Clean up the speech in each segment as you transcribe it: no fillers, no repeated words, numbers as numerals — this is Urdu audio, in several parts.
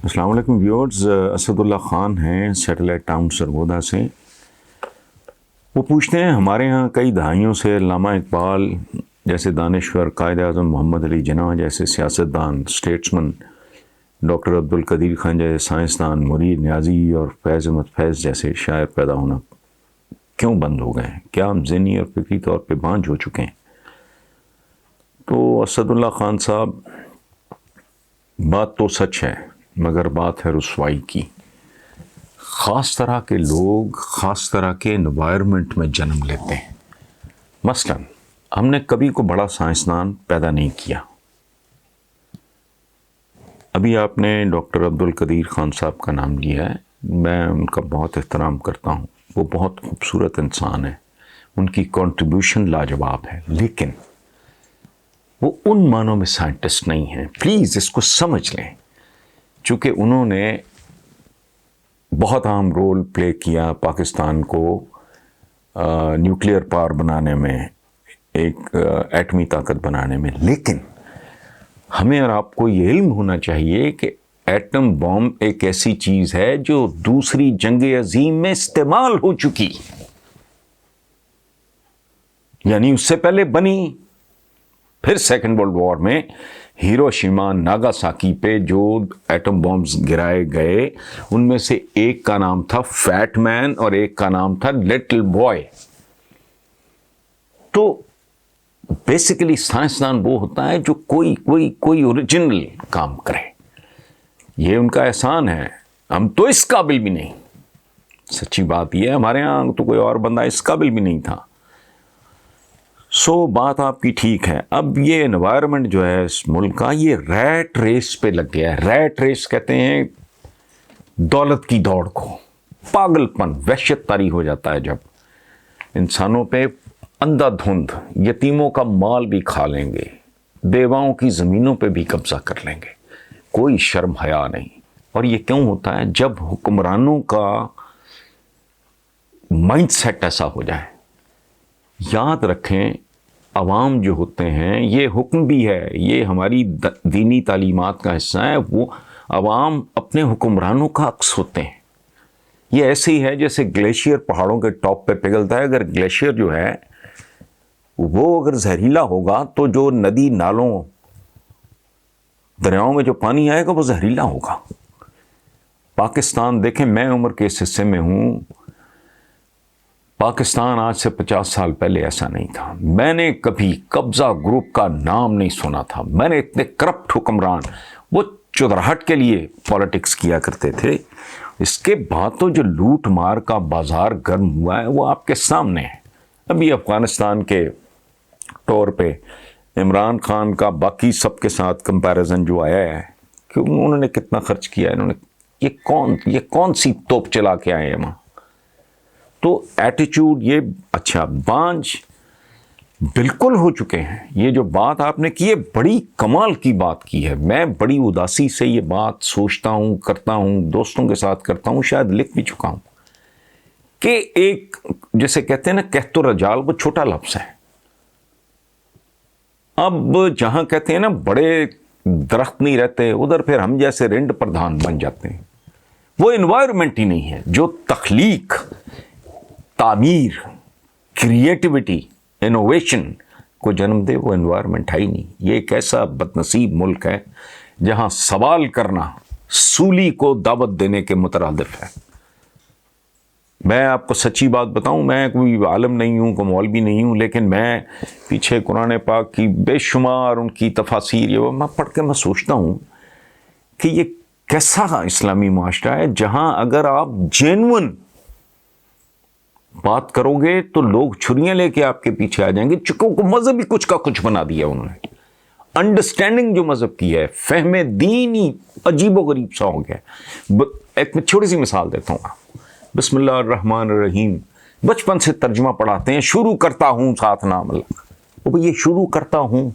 السلام علیکم ویورز، اسد اللہ خان ہیں سیٹلائٹ ٹاؤن سرگودا سے۔ وہ پوچھتے ہیں ہمارے ہاں کئی دہائیوں سے علامہ اقبال جیسے دانشور، قائد اعظم محمد علی جناح جیسے سیاستدان، اسٹیٹسمن، ڈاکٹر عبدالقدیر خان جیسے سائنسدان، مرید نیازی اور فیض احمد فیض جیسے شاعر پیدا ہونا کیوں بند ہو گئے ہیں؟ کیا ہم ذہنی اور فکری طور پہ بانجھ ہو چکے ہیں؟ تو اسد اللہ خان صاحب، بات تو سچ ہے مگر بات ہے رسوائی کی۔ خاص طرح کے لوگ خاص طرح کے انوائرمنٹ میں جنم لیتے ہیں۔ مثلا ہم نے کبھی کو بڑا سائنسدان پیدا نہیں کیا۔ ابھی آپ نے ڈاکٹر عبدالقدیر خان صاحب کا نام لیا ہے، میں ان کا بہت احترام کرتا ہوں، وہ بہت خوبصورت انسان ہے، ان کی کنٹریبیوشن لاجواب ہے، لیکن وہ ان معنوں میں سائنٹسٹ نہیں ہیں۔ پلیز اس کو سمجھ لیں، چونکہ انہوں نے بہت اہم رول پلے کیا پاکستان کو نیوکلیئر پاور بنانے میں، ایک ایٹمی طاقت بنانے میں، لیکن ہمیں اور آپ کو یہ علم ہونا چاہیے کہ ایٹم بم ایک ایسی چیز ہے جو دوسری جنگ عظیم میں استعمال ہو چکی، یعنی اس سے پہلے بنی، پھر سیکنڈ ورلڈ وار میں ہیروشیما ناگاساکی پہ جو ایٹم بمز گرائے گئے ان میں سے ایک کا نام تھا فیٹ مین اور ایک کا نام تھا لٹل بوائے۔ تو بیسیکلی سائنسدان وہ ہوتا ہے جو کوئی اوریجنل کام کرے، یہ ان کا احسان ہے۔ ہم تو اس قابل بھی نہیں، سچی بات یہ ہے، ہمارے ہاں تو کوئی اور بندہ اس قابل بھی نہیں تھا۔ بات آپ کی ٹھیک ہے۔ اب یہ انوائرمنٹ جو ہے اس ملک کا، یہ ریٹ ریس پہ لگ گیا ہے۔ ریٹ ریس کہتے ہیں دولت کی دوڑ کو۔ پاگل پن، وحشت طاری ہو جاتا ہے جب انسانوں پہ اندھا دھند، یتیموں کا مال بھی کھا لیں گے، بیواؤں کی زمینوں پہ بھی قبضہ کر لیں گے، کوئی شرم حیا نہیں۔ اور یہ کیوں ہوتا ہے؟ جب حکمرانوں کا مائنڈ سیٹ ایسا ہو جائے۔ یاد رکھیں، عوام جو ہوتے ہیں، یہ حکم بھی ہے، یہ ہماری دینی تعلیمات کا حصہ ہے، وہ عوام اپنے حکمرانوں کا عکس ہوتے ہیں۔ یہ ایسے ہی ہے جیسے گلیشیئر پہاڑوں کے ٹاپ پہ پگھلتا ہے۔ اگر گلیشیئر جو ہے وہ اگر زہریلا ہوگا تو جو ندی نالوں دریاؤں میں جو پانی آئے گا وہ زہریلا ہوگا۔ پاکستان دیکھیں، میں عمر کے اس حصے میں ہوں، پاکستان آج سے 50 سال پہلے ایسا نہیں تھا۔ میں نے کبھی قبضہ گروپ کا نام نہیں سنا تھا۔ میں نے اتنے کرپٹ حکمران، وہ چودراہٹ کے لیے پالیٹکس کیا کرتے تھے۔ اس کے بعد تو جو لوٹ مار کا بازار گرم ہوا ہے وہ آپ کے سامنے ہے۔ ابھی افغانستان کے طور پہ عمران خان کا باقی سب کے ساتھ کمپیریزن جو آیا ہے کہ انہوں نے کتنا خرچ کیا ہے، انہوں نے یہ کون سی توپ چلا کے آئے ہیں وہاں۔ تو ایٹیچیوڈ یہ اچھا بانجھ بالکل ہو چکے ہیں۔ یہ جو بات آپ نے کی ہے بڑی کمال کی بات کی ہے۔ میں بڑی اداسی سے یہ بات سوچتا ہوں، کرتا ہوں، دوستوں کے ساتھ کرتا ہوں، شاید لکھ بھی چکا ہوں کہ ایک جیسے کہتے ہیں نا کہت الرجال، وہ چھوٹا لفظ ہے۔ اب جہاں کہتے ہیں نا بڑے درخت نہیں رہتے، ادھر پھر ہم جیسے رنڈ پردھان بن جاتے ہیں۔ وہ انوائرمنٹ ہی نہیں ہے جو تخلیق، تعمیر، کریٹیوٹی، انوویشن کو جنم دے، وہ انوائرمنٹ ہے ہی نہیں۔ یہ ایک ایسا بدنصیب ملک ہے جہاں سوال کرنا سولی کو دعوت دینے کے مترادف ہے۔ میں آپ کو سچی بات بتاؤں، میں کوئی عالم نہیں ہوں، کوئی مولوی نہیں ہوں، لیکن میں پیچھے قرآن پاک کی بے شمار ان کی تفاسیر یہ میں پڑھ کے میں سوچتا ہوں کہ یہ کیسا اسلامی معاشرہ ہے جہاں اگر آپ جینون بات کرو گے تو لوگ چھریاں لے کے آپ کے پیچھے آ جائیں گے۔ چکوں کو مذہب ہی کچھ کا کچھ بنا دیا انہوں نے۔ انڈرسٹینڈنگ جو مذہب کی ہے، فہم دین ہی عجیب و غریب سا ہو گیا۔ ایک میں چھوٹی سی مثال دیتا ہوں۔ بسم اللہ الرحمن الرحیم بچپن سے ترجمہ پڑھاتے ہیں، شروع کرتا ہوں ساتھ نام اللہ۔ وہ یہ شروع کرتا ہوں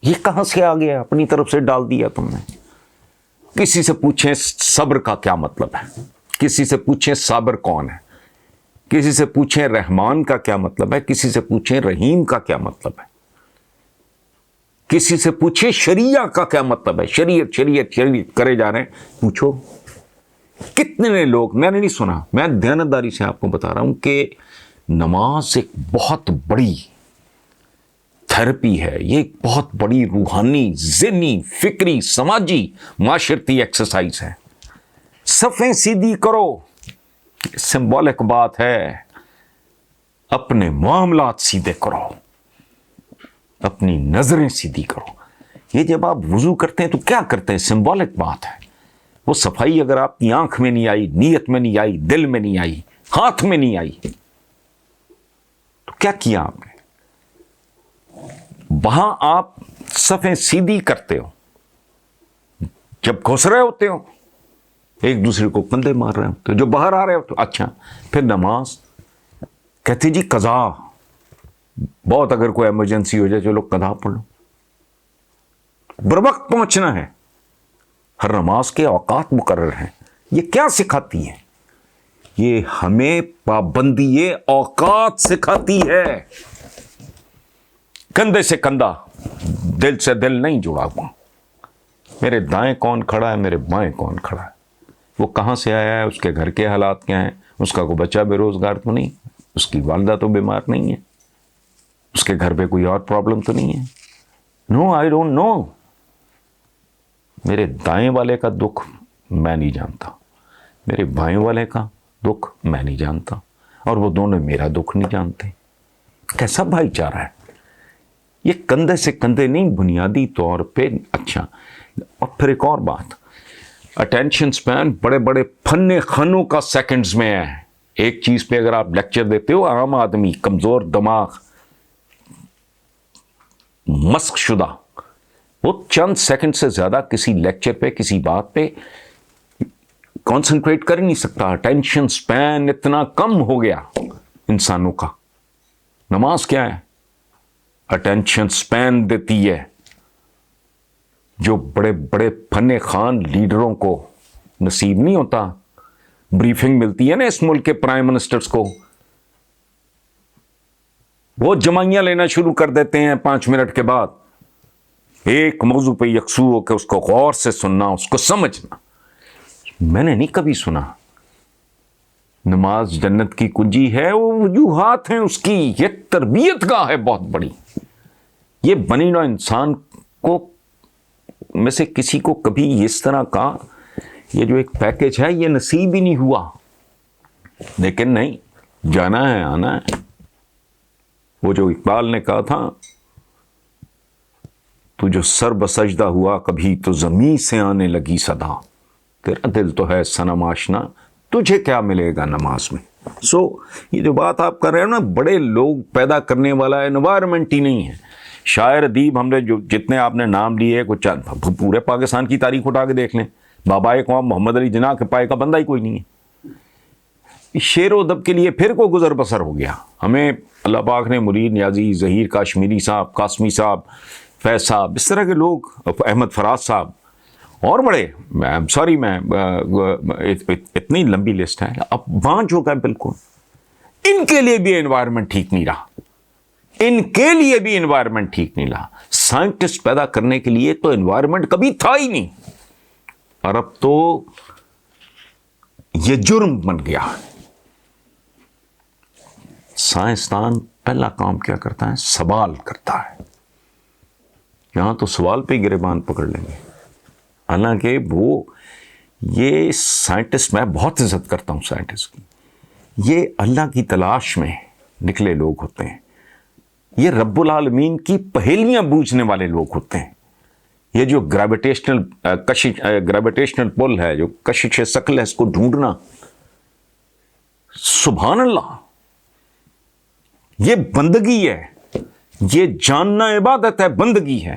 یہ کہاں سے آ گیا؟ اپنی طرف سے ڈال دیا تم نے۔ کسی سے پوچھیں صبر کا کیا مطلب ہے، کسی سے پوچھیں صابر کون ہے، کسی سے پوچھیں رحمان کا کیا مطلب ہے، کسی سے پوچھیں رحیم کا کیا مطلب ہے۔ کسی سے پوچھے شریعہ کا کیا مطلب ہے، شریعت شریعت شریعت کرے جا رہے ہیں. پوچھو کتنے لوگ، میں نے نہیں سنا، میں دیانتداری سے آپ کو بتا رہا ہوں کہ نماز ایک بہت بڑی تھراپی ہے، یہ ایک بہت بڑی روحانی، ذہنی، فکری، سماجی، معاشرتی ایکسرسائز ہے. صفیں سیدھی کرو، سمبولک بات ہے. اپنے معاملات سیدھے کرو، اپنی نظریں سیدھی کرو. یہ جب آپ وضو کرتے ہیں تو کیا کرتے ہیں؟ سمبولک بات ہے. وہ صفائی اگر آپ کی آنکھ میں نہیں آئی، نیت میں نہیں آئی، دل میں نہیں آئی، ہاتھ میں نہیں آئی، تو کیا کیا آپ نے؟ وہاں آپ صفیں سیدھی کرتے ہو، جب گھس رہے ہوتے ہو ایک دوسرے کو کندھے مار رہے ہوتے ہو، جو باہر آ رہے ہو تو اچھا. پھر نماز کہتے جی قضا، بہت اگر کوئی ایمرجنسی ہو جائے چلو قضا پڑھ لو. بروقت پہنچنا ہے. ہر نماز کے اوقات مقرر ہیں. یہ کیا سکھاتی ہے؟ یہ ہمیں پابندی اوقات سکھاتی ہے. کندھے سے کندھا، دل سے دل نہیں جڑا ہوا. میرے دائیں کون کھڑا ہے، میرے بائیں کون کھڑا ہے، وہ کہاں سے آیا ہے، اس کے گھر کے حالات کیا ہیں، اس کا کوئی بچہ بے روزگار تو نہیں، اس کی والدہ تو بیمار نہیں ہے، اس کے گھر پہ کوئی اور پرابلم تو نہیں ہے. نو، آئی ڈونٹ نو. میرے دائیں والے کا دکھ میں نہیں جانتا، میرے بائیں والے کا دکھ میں نہیں جانتا، اور وہ دونوں میرا دکھ نہیں جانتے. کیسا بھائی چارہ ہے یہ؟ کندھے سے کندھے نہیں، بنیادی طور پہ. اچھا، اور پھر ایک اور بات، اٹینشن سپین بڑے بڑے فن خانوں کا سیکنڈز میں ہے. ایک چیز پہ اگر آپ لیکچر دیتے ہو، عام آدمی، کمزور دماغ، مسخ شدہ، وہ چند سیکنڈ سے زیادہ کسی لیکچر پہ، کسی بات پہ کانسنٹریٹ کر نہیں سکتا. اٹینشن سپین اتنا کم ہو گیا انسانوں کا. نماز کیا ہے؟ اٹینشن سپین دیتی ہے. جو بڑے بڑے فن خان لیڈروں کو نصیب نہیں ہوتا، بریفنگ ملتی ہے نا اس ملک کے پرائم منسٹرز کو، وہ جمائیاں لینا شروع کر دیتے ہیں 5 منٹ کے بعد. ایک موضوع پہ یکسو ہو کے اس کو غور سے سننا، اس کو سمجھنا. میں نے نہیں کبھی سنا نماز جنت کی کنجی ہے. وہ وجوہات ہیں اس کی. یہ تربیت گاہ ہے بہت بڑی. یہ بنی نوع انسان کو میں سے کسی کو کبھی اس طرح کا یہ جو ایک پیکج ہے یہ نصیب ہی نہیں ہوا. لیکن نہیں، جانا ہے، آنا ہے. وہ جو اقبال نے کہا تھا، تو جو سر بسجدہ ہوا کبھی تو زمین سے آنے لگی صدا، تیرا دل تو ہے صنم آشنا، تجھے کیا ملے گا نماز میں. یہ جو بات آپ کر رہے ہو نا، بڑے لوگ پیدا کرنے والا انوائرمنٹ ہی نہیں ہے. شاعر ادیب ہم نے جو جتنے آپ نے نام لیے، کچھ پورے پاکستان کی تاریخ اٹھا کے دیکھ لیں، بابائے قوم محمد علی جناح کے پائے کا بندہ ہی کوئی نہیں ہے. شعر و ادب کے لیے پھر کو گزر بسر ہو گیا. ہمیں اللہ پاک نے مرید نیازی، ظہیر کاشمیری صاحب، قاسمی صاحب، فیض صاحب، اس طرح کے لوگ، احمد فراز صاحب، اور بڑے، سوری میں اتنی لمبی لسٹ ہے. اب بانچ ہو گئے بالکل. ان کے لیے بھی انوائرمنٹ ٹھیک نہیں رہا. ان کے لیے بھی انوائرمنٹ ٹھیک نہیں رہا. سائنٹسٹ پیدا کرنے کے لیے تو انوائرمنٹ کبھی تھا ہی نہیں. اور اب تو یہ جرم بن گیا. سائنسدان پہلا کام کیا کرتا ہے؟ سوال کرتا ہے. یہاں تو سوال پہ گریبان پکڑ لیں گے. حالانکہ وہ یہ سائنٹسٹ، میں بہت عزت کرتا ہوں سائنٹسٹ کی، یہ اللہ کی تلاش میں نکلے لوگ ہوتے ہیں. یہ رب العالمین کی پہیلیاں بوجھنے والے لوگ ہوتے ہیں. یہ جو گریویٹیشنل پل ہے، جو کشش ثقل ہے، اس کو ڈھونڈنا، سبحان اللہ، یہ بندگی ہے. یہ جاننا عبادت ہے، بندگی ہے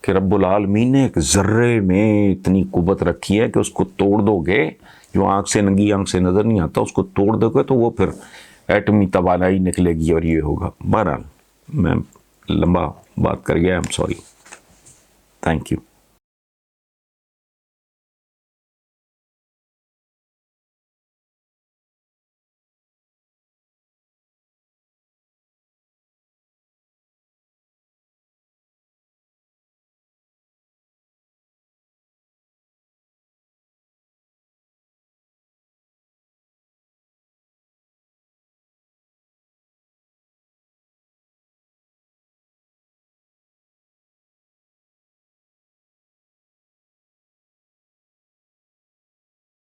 کہ رب العالمین نے ایک ذرے میں اتنی قوت رکھی ہے کہ اس کو توڑ دو گے، جو آنکھ سے، ننگی آنکھ سے نظر نہیں آتا، اس کو توڑ دو گے تو وہ پھر ایٹمی توانائی نکلے گی اور یہ ہوگا. بہرحال میں لمبا بات کر گیا، ایم سوری. Thank you.